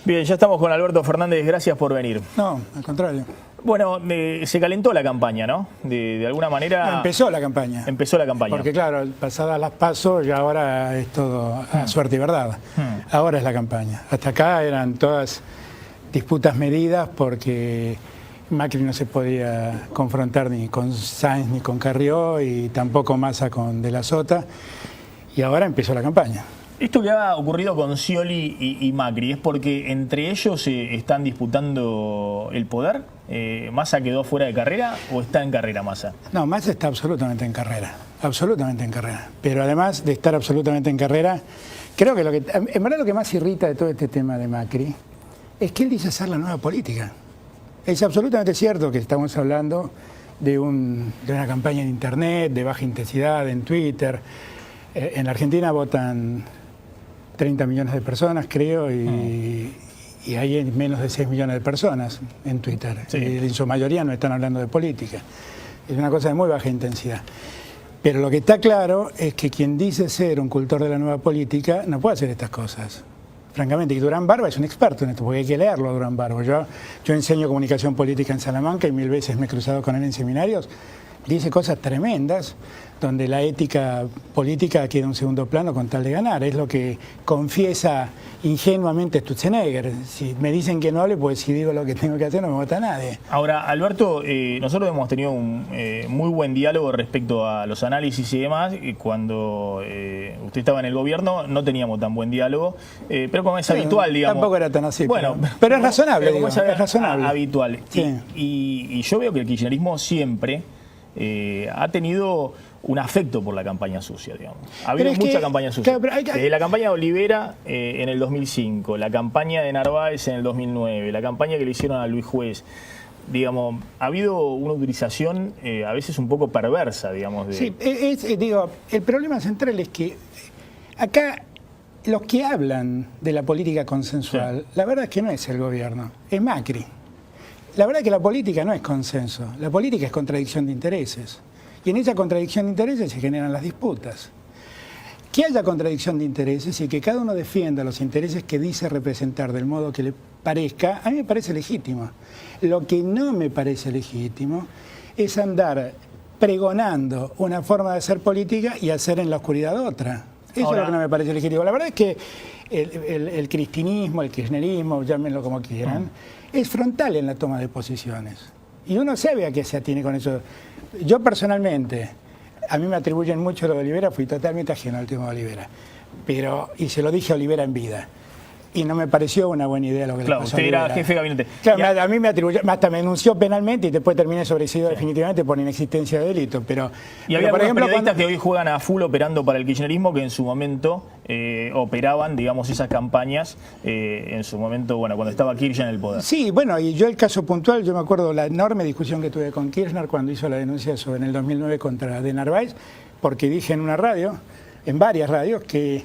Bien, ya estamos con Alberto Fernández, gracias por venir. No, al contrario. Bueno, se calentó la campaña, ¿no? De alguna manera... No, empezó la campaña. Empezó la campaña. Porque claro, pasadas las PASO ya ahora es todo a suerte y verdad. Ahora es la campaña. Hasta acá eran todas disputas medidas porque Macri no se podía confrontar ni con Sáenz ni con Carrió y tampoco Massa con De la Sota. Y ahora empezó la campaña. Esto que ha ocurrido con Scioli y Macri, ¿es porque entre ellos están disputando el poder? ¿Massa quedó fuera de carrera o está en carrera Massa? No, Massa está absolutamente en carrera, absolutamente en carrera. Pero además de estar absolutamente en carrera, creo que en verdad lo que más irrita de todo este tema de Macri es que él dice hacer la nueva política. Es absolutamente cierto que estamos hablando de una campaña en Internet, de baja intensidad, en Twitter. En la Argentina votan 30 millones de personas, creo, y hay menos de 6 millones de personas en Twitter. Sí. Y en su mayoría no están hablando de política. Es una cosa de muy baja intensidad. Pero lo que está claro es que quien dice ser un cultor de la nueva política no puede hacer estas cosas. Francamente, y Durán Barba es un experto en esto, porque hay que leerlo a Durán Barba. Yo enseño comunicación política en Salamanca y 1000 veces me he cruzado con él en seminarios. Dice cosas tremendas, donde la ética política queda en un segundo plano con tal de ganar. Es lo que confiesa ingenuamente Sturzenegger. Si me dicen que no hable, pues si digo lo que tengo que hacer no me vota nadie. Ahora, Alberto, nosotros hemos tenido un muy buen diálogo respecto a los análisis y demás. Y cuando usted estaba en el gobierno no teníamos tan buen diálogo, pero como es habitual, digamos. Tampoco era tan así, bueno, pero es razonable, pero digo, es razonable. Habitual. Sí. Y yo veo que el kirchnerismo siempre ha tenido un afecto por la campaña sucia, digamos. Ha habido mucha campaña sucia. Claro, la campaña de Olivera en el 2005, la campaña de Narváez en el 2009, la campaña que le hicieron a Luis Juez. Digamos, ha habido una utilización a veces un poco perversa, digamos. Sí, digo, el problema central es que acá los que hablan de la política consensual, sí, la verdad es que no es el gobierno, es Macri. La verdad es que la política no es consenso, la política es contradicción de intereses. Y en esa contradicción de intereses se generan las disputas. Que haya contradicción de intereses y que cada uno defienda los intereses que dice representar del modo que le parezca, a mí me parece legítimo. Lo que no me parece legítimo es andar pregonando una forma de hacer política y hacer en la oscuridad otra. Eso es lo que no me parece legítimo. La verdad es que el cristinismo, el kirchnerismo, llámenlo como quieran, es frontal en la toma de posiciones. Y uno sabe a qué se atiene con eso. Yo personalmente, a mí me atribuyen mucho lo de Olivera, fui totalmente ajeno al tema de Olivera. Y se lo dije a Olivera en vida. Y no me pareció una buena idea lo que le pasó a usted Olivera. era jefe de gabinete. Claro, a mí me atribuyó, hasta me denunció penalmente y después terminé sobreseído definitivamente por inexistencia de delito. Y había algunos periodistas que hoy juegan a full operando para el kirchnerismo que en su momento operaban, digamos, esas campañas en su momento, bueno, cuando estaba Kirchner en el poder. Sí, bueno, y yo el caso puntual, yo me acuerdo la enorme discusión que tuve con Kirchner cuando hizo la denuncia en el 2009 contra de Narváez, porque dije en una radio, en varias radios, que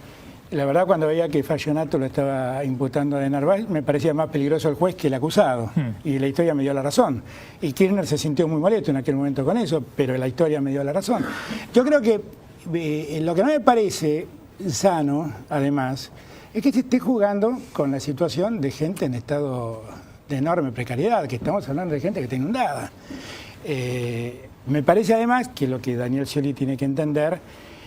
la verdad cuando veía que Fallonato lo estaba imputando a de Narváez, me parecía más peligroso el juez que el acusado. Y la historia me dio la razón. Y Kirchner se sintió muy molesto en aquel momento con eso, pero la historia me dio la razón. Yo creo que lo que no me parece sano, además, es que se esté jugando con la situación de gente en estado de enorme precariedad, que estamos hablando de gente que está inundada. Me parece además que lo que Daniel Scioli tiene que entender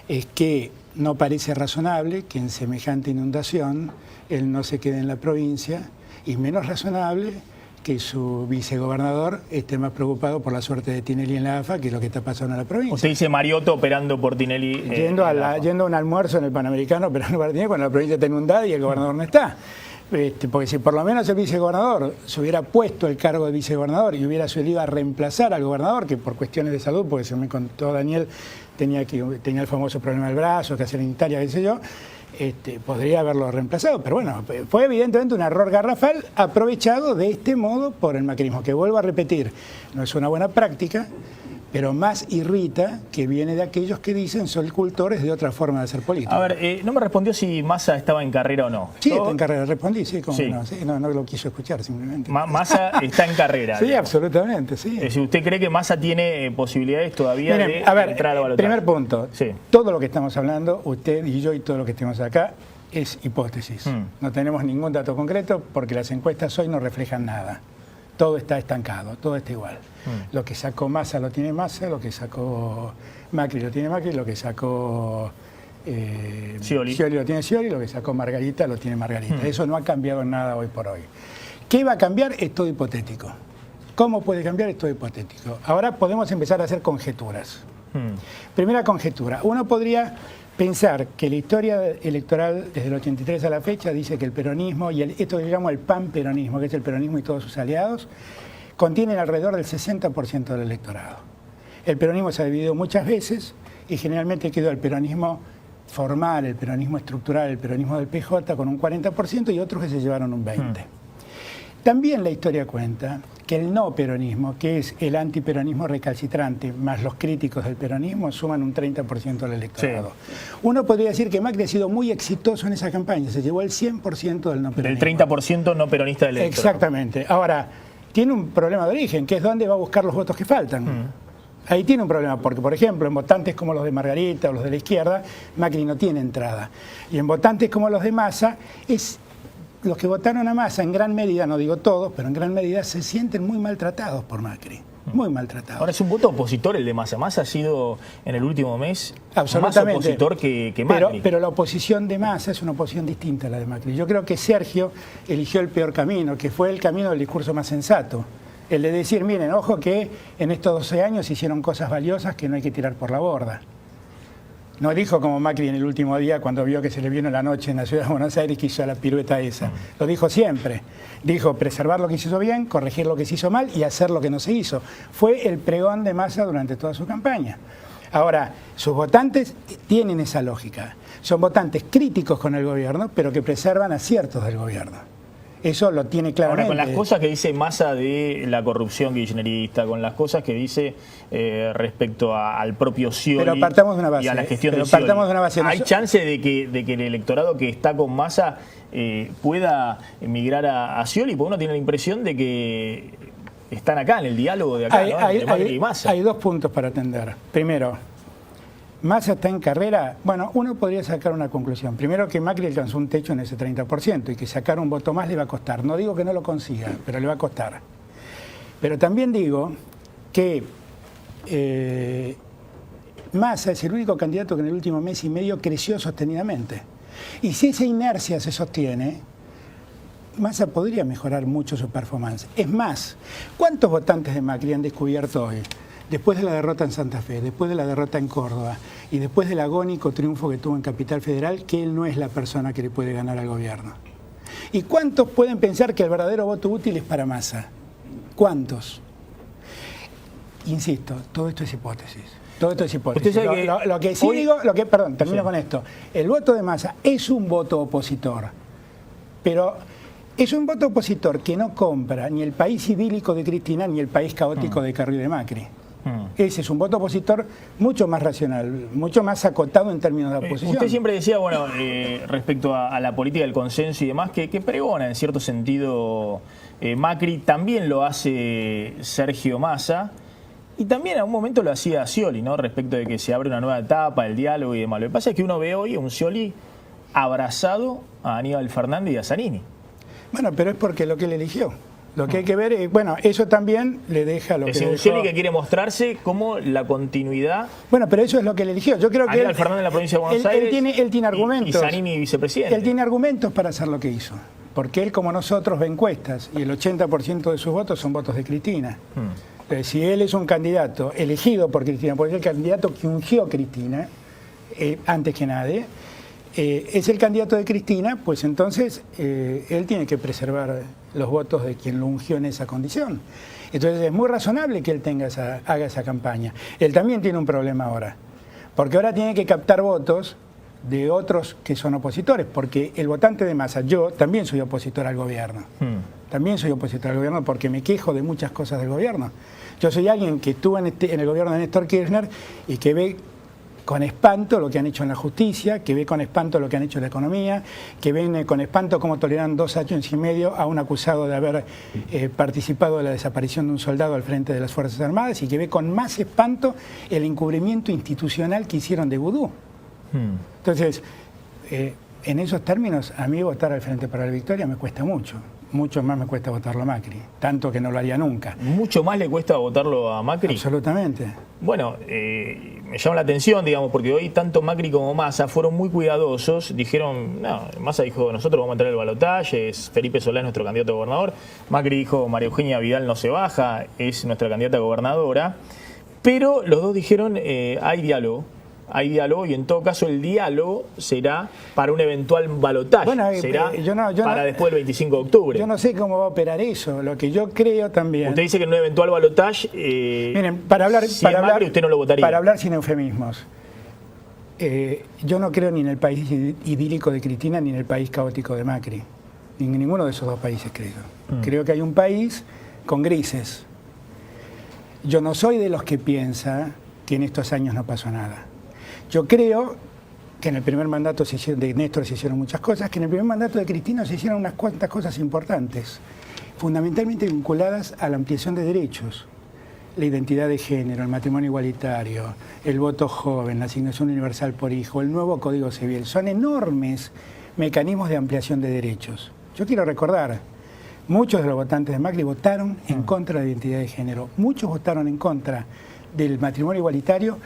es que no parece razonable que en semejante inundación él no se quede en la provincia y menos razonable que su vicegobernador esté más preocupado por la suerte de Tinelli en la AFA que lo que está pasando en la provincia. Usted dice Mariotto operando por Tinelli. Yendo a un almuerzo en el Panamericano operando por Tinelli cuando la provincia está inundada y el gobernador no está. Porque si por lo menos el vicegobernador se hubiera puesto el cargo de vicegobernador y hubiera salido a reemplazar al gobernador, que por cuestiones de salud, porque se me contó Daniel, tenía el famoso problema del brazo, que hacer sanitaria, qué sé yo, podría haberlo reemplazado. Pero bueno, fue evidentemente un error garrafal aprovechado de este modo por el macrismo, que vuelvo a repetir, no es una buena práctica, pero más irrita que viene de aquellos que dicen son cultores de otra forma de hacer política. A ver, no me respondió si Massa estaba en carrera o no. Sí, está en carrera, respondí, sí, cómo no, sí, no lo quiso escuchar simplemente. Massa está en carrera. Sí, digamos. Absolutamente, sí. Si usted cree que Massa tiene posibilidades todavía de a ver, entrar al balotaje. Primer punto, sí, todo lo que estamos hablando, usted y yo y todos los que estemos acá, es hipótesis. No tenemos ningún dato concreto porque las encuestas hoy no reflejan nada. Todo está estancado, todo está igual. Lo que sacó Massa lo tiene Massa, lo que sacó Macri lo tiene Macri, lo que sacó Scioli lo tiene Scioli, lo que sacó Margarita lo tiene Margarita. Eso no ha cambiado nada hoy por hoy. ¿Qué va a cambiar? Es todo hipotético. ¿Cómo puede cambiar? Es todo hipotético. Ahora podemos empezar a hacer conjeturas. Primera conjetura. Uno podría pensar que la historia electoral desde el 83 a la fecha dice que el peronismo y esto que yo llamo el panperonismo, que es el peronismo y todos sus aliados, contienen alrededor del 60% del electorado. El peronismo se ha dividido muchas veces y generalmente quedó el peronismo formal, el peronismo estructural, el peronismo del PJ con un 40% y otros que se llevaron un 20%. También la historia cuenta que el no peronismo, que es el antiperonismo recalcitrante, más los críticos del peronismo, suman un 30% del electorado. Sí. Uno podría decir que Macri ha sido muy exitoso en esa campaña, se llevó el 100% del no peronismo. Del 30% no peronista del electorado. Exactamente. Ahora, tiene un problema de origen, que es dónde va a buscar los votos que faltan. Ahí tiene un problema, porque por ejemplo, en votantes como los de Margarita o los de la izquierda, Macri no tiene entrada. Y en votantes como los de Massa, los que votaron a Massa en gran medida, no digo todos, pero en gran medida se sienten muy maltratados por Macri. Muy maltratados. Ahora es un voto opositor el de Massa. Massa ha sido en el último mes más opositor que Macri. Pero la oposición de Massa es una oposición distinta a la de Macri. Yo creo que Sergio eligió el peor camino, que fue el camino del discurso más sensato. El de decir, miren, ojo que en estos 12 años hicieron cosas valiosas que no hay que tirar por la borda. No dijo como Macri en el último día cuando vio que se le vino la noche en la ciudad de Buenos Aires que hizo la pirueta esa. Lo dijo siempre. Dijo preservar lo que se hizo bien, corregir lo que se hizo mal y hacer lo que no se hizo. Fue el pregón de Massa durante toda su campaña. Ahora, sus votantes tienen esa lógica. Son votantes críticos con el gobierno, pero que preservan aciertos del gobierno. Eso lo tiene claramente. Ahora, con las cosas que dice Massa de la corrupción kirchnerista, con las cosas que dice respecto al propio Scioli pero partamos de una base, y a la gestión de Scioli, ¿hay chance de que el electorado que está con Massa pueda emigrar a Scioli? Porque uno tiene la impresión de que están acá en el diálogo de acá, ¿no? Entre Macri y Massa. Hay dos puntos para atender. Primero, Massa está en carrera. Bueno, uno podría sacar una conclusión. Primero, que Macri alcanzó un techo en ese 30% y que sacar un voto más le va a costar. No digo que no lo consiga, pero le va a costar. Pero también digo que Massa es el único candidato que en el último mes y medio creció sostenidamente. Y si esa inercia se sostiene, Massa podría mejorar mucho su performance. Es más, ¿cuántos votantes de Macri han descubierto hoy? Después de la derrota en Santa Fe, después de la derrota en Córdoba y después del agónico triunfo que tuvo en Capital Federal, que él no es la persona que le puede ganar al gobierno. ¿Y cuántos pueden pensar que el verdadero voto útil es para Massa? ¿Cuántos? Insisto, todo esto es hipótesis. Todo esto es hipótesis. Lo que sí digo, perdón, termino con esto. El voto de Massa es un voto opositor, pero es un voto opositor que no compra ni el país idílico de Cristina ni el país caótico de Carrió y de Macri. Ese es un voto opositor mucho más racional, mucho más acotado en términos de oposición. Usted siempre decía, bueno, respecto a la política del consenso y demás, que pregona en cierto sentido Macri, también lo hace Sergio Massa y también a un momento lo hacía Scioli, ¿no? Respecto de que se abre una nueva etapa, el diálogo y demás. Lo que pasa es que uno ve hoy a un Scioli abrazado a Aníbal Fernández y a Zanini. Bueno, pero es porque lo que él eligió. Lo que hay que ver es, bueno, eso también le deja lo que es un Scioli que quiere mostrarse como la continuidad. Bueno, pero eso es lo que él eligió. Yo creo que Aníbal Fernández en la provincia de Buenos Aires. Él tiene argumentos. Y Zanini vicepresidente. Él tiene argumentos para hacer lo que hizo. Porque él, como nosotros, ve encuestas y el 80% de sus votos son votos de Cristina. Entonces, si él es un candidato elegido por Cristina, porque es el candidato que ungió a Cristina, antes que nadie, es el candidato de Cristina, pues entonces él tiene que preservar los votos de quien lo ungió en esa condición. Entonces es muy razonable que él haga esa campaña. Él también tiene un problema ahora, porque ahora tiene que captar votos de otros que son opositores, porque el votante de Massa, yo también soy opositor al gobierno. También soy opositor al gobierno porque me quejo de muchas cosas del gobierno. Yo soy alguien que estuvo en el gobierno de Néstor Kirchner y que ve con espanto lo que han hecho en la justicia, que ve con espanto lo que han hecho en la economía, que ven con espanto cómo toleran 2 años y medio a un acusado de haber participado de la desaparición de un soldado al frente de las Fuerzas Armadas y que ve con más espanto el encubrimiento institucional que hicieron de Vudú. Entonces, en esos términos, a mí votar al Frente para la Victoria me cuesta mucho. Mucho más me cuesta votarlo a Macri, tanto que no lo haría nunca. ¿Mucho más le cuesta votarlo a Macri? Absolutamente. Bueno, me llama la atención, digamos, porque hoy tanto Macri como Massa fueron muy cuidadosos. Dijeron, no, Massa dijo, nosotros vamos a entrar al balotaje, es Felipe Solá nuestro candidato a gobernador. Macri dijo, María Eugenia Vidal no se baja, es nuestra candidata a gobernadora. Pero los dos dijeron, hay diálogo y en todo caso el diálogo será para un eventual balotaje, bueno, será para después del 25 de octubre. Yo no sé cómo va a operar eso, lo que yo creo también. Usted dice que en un eventual balotaje, miren, para hablar usted no lo votaría. Para hablar sin eufemismos, yo no creo ni en el país idílico de Cristina ni en el país caótico de Macri, ni en ninguno de esos dos países creo. Creo que hay un país con grises. Yo no soy de los que piensa que en estos años no pasó nada. Yo creo que en el primer mandato de Néstor se hicieron muchas cosas, que en el primer mandato de Cristina se hicieron unas cuantas cosas importantes, fundamentalmente vinculadas a la ampliación de derechos. La identidad de género, el matrimonio igualitario, el voto joven, la asignación universal por hijo, el nuevo Código Civil. Son enormes mecanismos de ampliación de derechos. Yo quiero recordar, muchos de los votantes de Macri votaron en contra de la identidad de género. Muchos votaron en contra del matrimonio igualitario.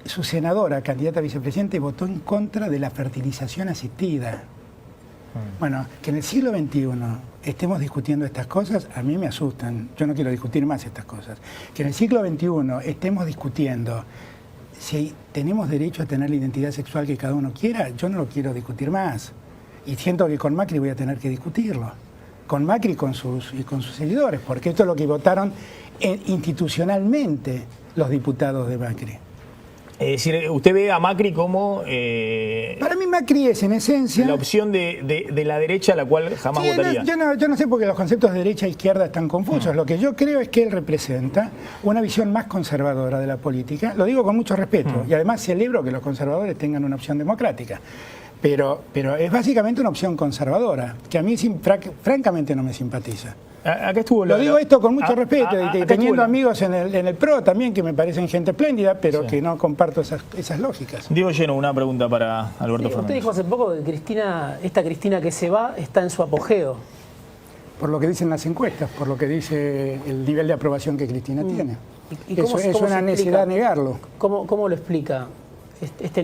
Su senadora, candidata a vicepresidente, votó en contra de la fertilización asistida. Bueno, que en el siglo XXI estemos discutiendo estas cosas, a mí me asustan. Yo no quiero discutir más estas cosas. Que en el siglo XXI estemos discutiendo si tenemos derecho a tener la identidad sexual que cada uno quiera, yo no lo quiero discutir más. Y siento que con Macri voy a tener que discutirlo. Con Macri y con sus seguidores, porque esto es lo que votaron institucionalmente los diputados de Macri. Es decir, usted ve a Macri como... para mí Macri es, en esencia... la opción de la derecha a la cual jamás votaría. Yo no sé porque los conceptos de derecha e izquierda están confusos. Lo que yo creo es que él representa una visión más conservadora de la política. Lo digo con mucho respeto. Y además celebro que los conservadores tengan una opción democrática. Pero es básicamente una opción conservadora, que a mí francamente no me simpatiza. Acá estuvo lo digo esto con mucho respeto, teniendo amigos en el PRO también que me parecen gente espléndida, pero que no comparto esas lógicas. Diego Lleno, una pregunta para Alberto Fernández. Usted dijo hace poco que esta Cristina que se va está en su apogeo. Por lo que dicen las encuestas, por lo que dice el nivel de aprobación que Cristina tiene. ¿Y es una necesidad negarlo. ¿Cómo lo explica?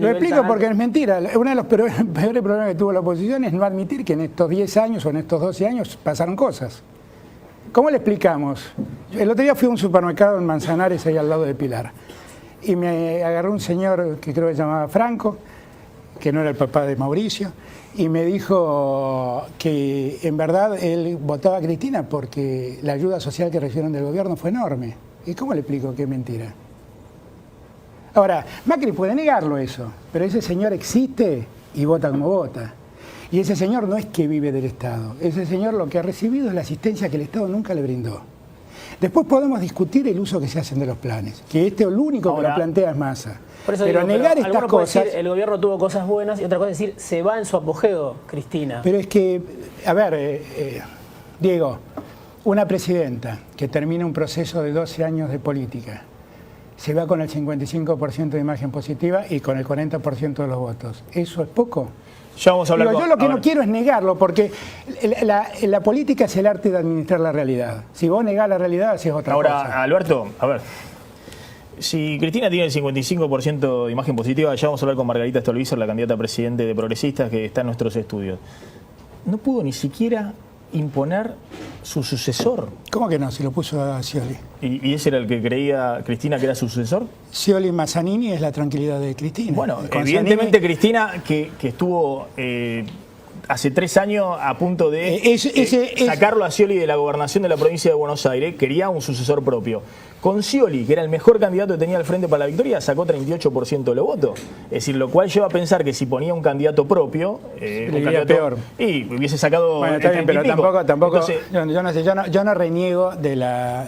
Lo explico porque es mentira. Uno de los peores problemas que tuvo la oposición es no admitir que en estos 10 años o en estos 12 años pasaron cosas. ¿Cómo le explicamos? El otro día fui a un supermercado en Manzanares, ahí al lado de Pilar, y me agarró un señor que creo que se llamaba Franco, que no era el papá de Mauricio, y me dijo que en verdad él votaba a Cristina porque la ayuda social que recibieron del gobierno fue enorme. ¿Y cómo le explico que es mentira? Ahora, Macri puede negarlo eso, pero ese señor existe y vota como vota. Y ese señor no es que vive del Estado, ese señor lo que ha recibido es la asistencia que el Estado nunca le brindó. Después podemos discutir el uso que se hacen de los planes, que lo único que lo plantea es Massa. Pero negar estas cosas... Decir, el gobierno tuvo cosas buenas y otra cosa es decir, se va en su apogeo, Cristina. Pero es que, a ver, Diego, una presidenta que termina un proceso de 12 años de política, se va con el 55% de imagen positiva y con el 40% de los votos. ¿Eso es poco? Ya vamos a hablar yo lo que no quiero es negarlo, porque la política es el arte de administrar la realidad. Si vos negás la realidad, haces otra cosa. Ahora, Alberto, a ver, si Cristina tiene el 55% de imagen positiva, ya vamos a hablar con Margarita Stolbizer, la candidata a presidente de Progresistas, que está en nuestros estudios. No pudo ni siquiera imponer su sucesor. ¿Cómo que no? Si lo puso a Scioli. ¿Y ese era el que creía Cristina que era su sucesor? Scioli Mazzanini es la tranquilidad de Cristina. Bueno, evidentemente Cristina, que estuvo hace 3 años a punto de sacarlo a Scioli de la gobernación de la provincia de Buenos Aires, quería un sucesor propio. Con Scioli, que era el mejor candidato que tenía al Frente para la Victoria, sacó 38% de los votos. Es decir, lo cual lleva a pensar que si ponía un candidato propio, peor. Y hubiese sacado... Bueno, está bien, pero tampoco entonces, yo no reniego de la...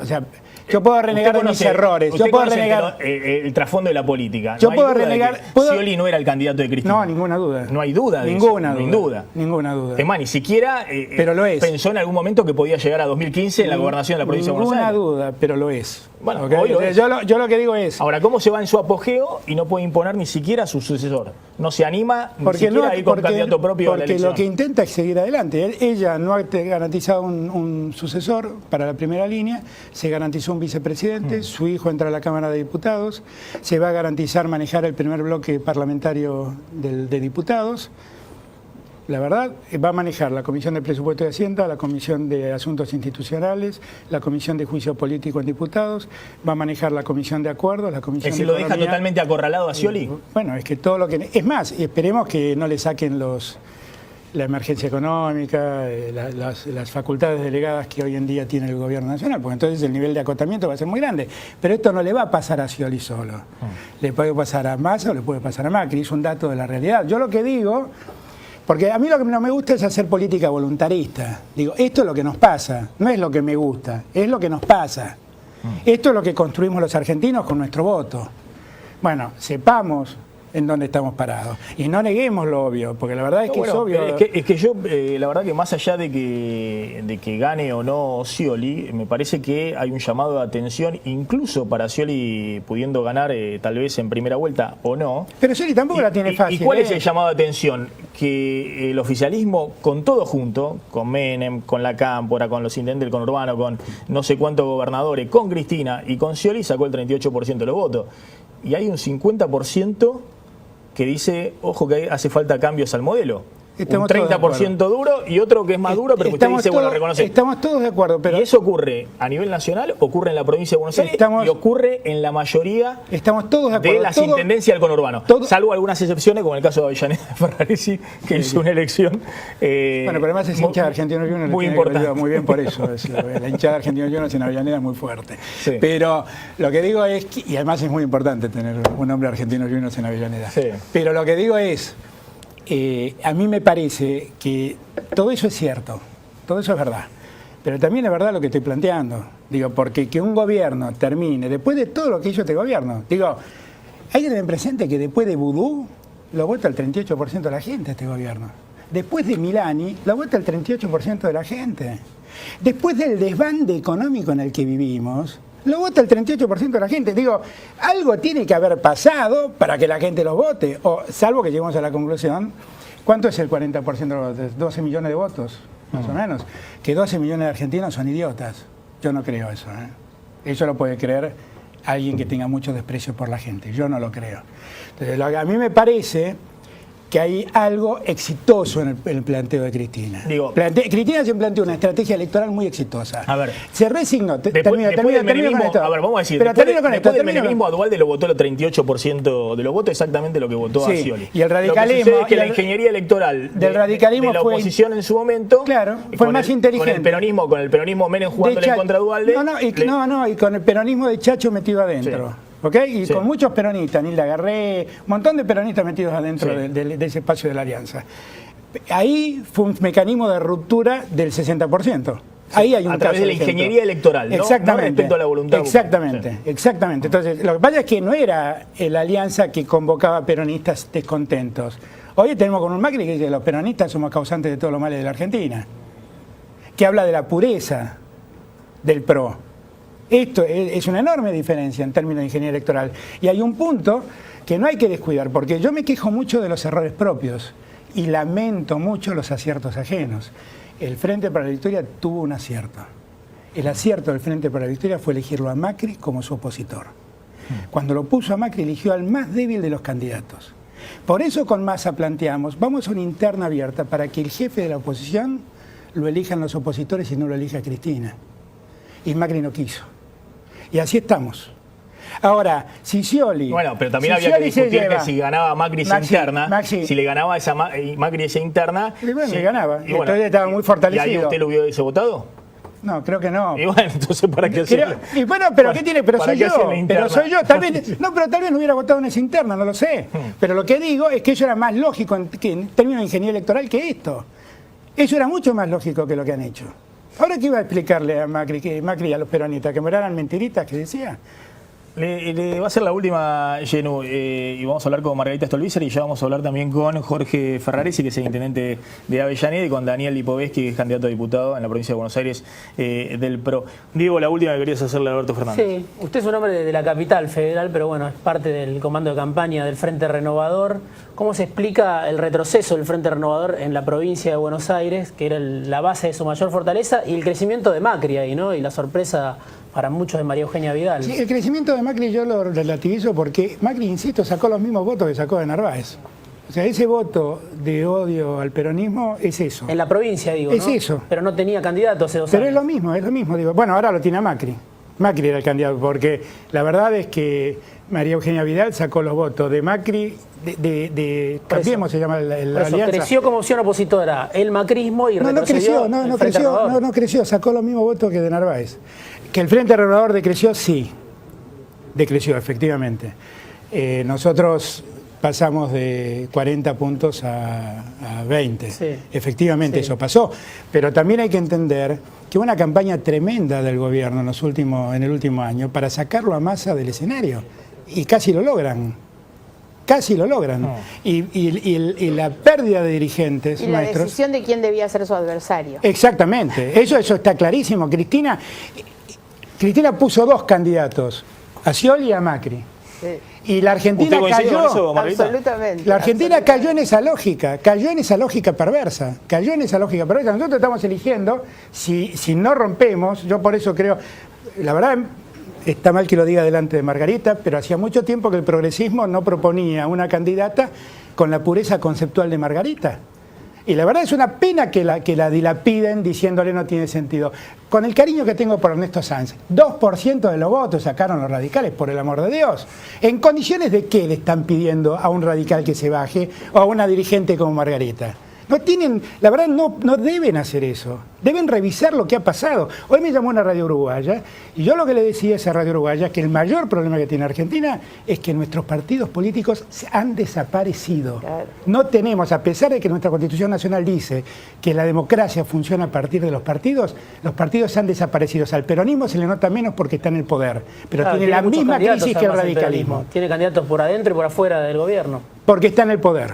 O sea, yo puedo renegar de mis errores. Yo puedo renegar el trasfondo de la política. Yo puedo renegar. Scioli no era el candidato de Cristina. No, ninguna duda. No hay duda de ninguna eso. Duda. Ninguna duda. Es más, ni siquiera pero lo es. Pensó en algún momento que podía llegar a 2015 en la gobernación de la provincia de Buenos Aires. Ninguna duda, pero lo es. Bueno, ¿Okay? Yo lo que digo es... Ahora, ¿cómo se va en su apogeo y no puede imponer ni siquiera a su sucesor? No se anima ni siquiera a ir con candidato propio a la elección. Porque lo que intenta es seguir adelante. Ella no ha garantizado un sucesor para la primera línea, se garantizó un vicepresidente, su hijo entra a la Cámara de Diputados, se va a garantizar manejar el primer bloque parlamentario de diputados. La verdad, va a manejar la Comisión de Presupuesto y Hacienda, la Comisión de Asuntos Institucionales, la Comisión de Juicio Político en Diputados, va a manejar la Comisión de Acuerdos, la Comisión de Economía. ¿Lo deja totalmente acorralado a Scioli? Bueno, es que todo lo que... Es más, esperemos que no le saquen la emergencia económica, las facultades delegadas que hoy en día tiene el Gobierno Nacional, porque entonces el nivel de acotamiento va a ser muy grande. Pero esto no le va a pasar a Scioli solo. Le puede pasar a Massa o le puede pasar a Macri, es un dato de la realidad. Yo lo que digo... Porque a mí lo que no me gusta es hacer política voluntarista. Digo, esto es lo que nos pasa, no es lo que me gusta, es lo que nos pasa. Esto es lo que construimos los argentinos con nuestro voto. Bueno, sepamos en dónde estamos parados. Y no neguemos lo obvio, porque la verdad es que es obvio. Es que yo, la verdad que más allá de que gane o no Scioli, me parece que hay un llamado de atención, incluso para Scioli pudiendo ganar tal vez en primera vuelta o no. Pero Scioli tampoco la tiene fácil. ¿Y cuál es el llamado de atención? Que el oficialismo, con todo junto, con Menem, con la Cámpora, con los intendentes del conurbano, con no sé cuántos gobernadores, con Cristina y con Scioli, sacó el 38% de los votos. Y hay un 50% que dice, ojo que hace falta cambios al modelo. Estamos un 30% duro y otro que es más duro, pero que usted dice, bueno, reconoce. Estamos todos de acuerdo. Pero ¿y eso ocurre a nivel nacional, ocurre en la provincia de Buenos Aires y ocurre en la mayoría todos de acuerdo. De las intendencias del conurbano? Salvo algunas excepciones, como el caso de Avellaneda Ferraresi, que hizo una elección. Bueno, pero además es hincha de Argentinos Juniors, muy importante. Muy bien por eso. La hinchada de Argentinos Juniors en Avellaneda es muy fuerte. Sí. Pero lo que digo es, y además es muy importante tener un hombre Argentinos Juniors en Avellaneda. Sí. Pero lo que digo es, a mí me parece que todo eso es cierto, todo eso es verdad, pero también es verdad lo que estoy planteando. Digo, porque que un gobierno termine, después de todo lo que hizo este gobierno, digo, hay que tener presente que después de Vudú lo vota el 38% de la gente este gobierno. Después de Milani lo vota el 38% de la gente. Después del desbande económico en el que vivimos, lo vota el 38% de la gente. Digo, algo tiene que haber pasado para que la gente los vote. O, salvo que lleguemos a la conclusión, ¿cuánto es el 40% de los votos? 12 millones de votos, más o menos. Que 12 millones de argentinos son idiotas. Yo no creo eso. Eso lo puede creer alguien que tenga mucho desprecio por la gente. Yo no lo creo. Entonces, a mí me parece que hay algo exitoso en el planteo de Cristina. Cristina se planteó una estrategia electoral muy exitosa. A ver, se resignó. Termino con esto. A ver, vamos a decir, después del menemismo, a Duhalde lo votó el 38% de los votos, exactamente lo que votó a Scioli. Y el radicalismo... Lo que es que la ingeniería electoral del radicalismo de la oposición en su momento... Claro, fue más inteligente. Con el peronismo Menem jugándole en contra de Duhalde... Y con el peronismo de Chacho metido adentro. Sí. ¿Okay? Y con muchos peronistas, Nilda Garré, un montón de peronistas metidos adentro de ese espacio de la alianza. Ahí fue un mecanismo de ruptura del 60%. Ahí hay un a través de la ingeniería electoral, ¿no? Exactamente. No respecto a la voluntad. Exactamente. Entonces, lo que pasa es que no era la alianza que convocaba peronistas descontentos. Hoy tenemos con un Macri que dice que los peronistas somos causantes de todos los males de la Argentina, que habla de la pureza del PRO. Esto es una enorme diferencia en términos de ingeniería electoral. Y hay un punto que no hay que descuidar, porque yo me quejo mucho de los errores propios y lamento mucho los aciertos ajenos. El Frente para la Victoria tuvo un acierto. El acierto del Frente para la Victoria fue elegirlo a Macri como su opositor. Cuando lo puso a Macri, eligió al más débil de los candidatos. Por eso con Massa planteamos, vamos a una interna abierta para que el jefe de la oposición lo elijan los opositores y no lo elija Cristina. Y Macri no quiso. Y así estamos. Ahora, si Scioli... Bueno, pero también había que discutir que si ganaba Macri esa interna, si le ganaba Macri esa interna... le ganaba, y entonces estaba muy fortalecido. ¿Y ahí usted lo hubiese votado? No, creo que no. Y bueno, entonces ¿para qué hacerlo? Y bueno, pero ¿qué tiene? Pero soy yo. Tal vez no hubiera votado en esa interna, no lo sé. Pero lo que digo es que eso era más lógico en términos de ingeniería electoral que esto. Eso era mucho más lógico que lo que han hecho. Ahora, ¿qué iba a explicarle a Macri, a los peronistas? ¿Que me eran mentiritas que decía? Le va a ser la última, Genu, y vamos a hablar con Margarita Stolbizer y ya vamos a hablar también con Jorge Ferraresi, que es el intendente de Avellaneda, y con Daniel Lipovetsky, que es candidato a diputado en la provincia de Buenos Aires del PRO. Diego, la última que querías hacerle a Alberto Fernández. Sí, usted es un hombre de la capital federal, pero bueno, es parte del comando de campaña del Frente Renovador. ¿Cómo se explica el retroceso del Frente Renovador en la provincia de Buenos Aires, que era la base de su mayor fortaleza, y el crecimiento de Macri ahí, ¿no? Y la sorpresa para muchos de María Eugenia Vidal. Sí, el crecimiento de Macri yo lo relativizo porque Macri, insisto, sacó los mismos votos que sacó de Narváez. O sea, ese voto de odio al peronismo es eso. En la provincia, digo, es ¿no? eso. Pero no tenía candidato hace 2 años. Pero es lo mismo. Digo. Bueno, ahora lo tiene a Macri. Macri era el candidato, porque la verdad es que María Eugenia Vidal sacó los votos de Macri, Cambiemos se llama la alianza. Creció como opción opositora el macrismo y retrocedió. No creció, sacó los mismos votos que de Narváez. Que el Frente Renovador decreció, sí, decreció efectivamente. Nosotros pasamos de 40 puntos a 20. Sí. Efectivamente, sí, eso pasó. Pero también hay que entender que hubo una campaña tremenda del gobierno en el último año para sacarlo a Massa del escenario. Y casi lo logran. Casi lo logran. No. Y la pérdida de dirigentes y la decisión de quién debía ser su adversario. Exactamente. Eso está clarísimo. Cristina puso 2 candidatos, a Scioli y a Macri. Sí. Y la Argentina cayó. Absolutamente. La Argentina cayó en esa lógica, perversa. Nosotros estamos eligiendo, si no rompemos, yo por eso creo, la verdad, está mal que lo diga delante de Margarita, pero hacía mucho tiempo que el progresismo no proponía una candidata con la pureza conceptual de Margarita. Y la verdad es una pena que la dilapiden diciéndole no tiene sentido. Con el cariño que tengo por Ernesto Sanz, 2% de los votos sacaron los radicales, por el amor de Dios. ¿En condiciones de qué le están pidiendo a un radical que se baje o a una dirigente como Margarita? No tienen, la verdad no deben hacer eso, deben revisar lo que ha pasado. Hoy me llamó una radio uruguaya y yo lo que le decía a esa radio uruguaya es que el mayor problema que tiene Argentina es que nuestros partidos políticos han desaparecido. Claro. No tenemos, a pesar de que nuestra Constitución Nacional dice que la democracia funciona a partir de los partidos han desaparecido. Al peronismo se le nota menos porque está en el poder, pero claro, tiene la misma crisis que el radicalismo. Tiene candidatos por adentro y por afuera del gobierno. Porque está en el poder.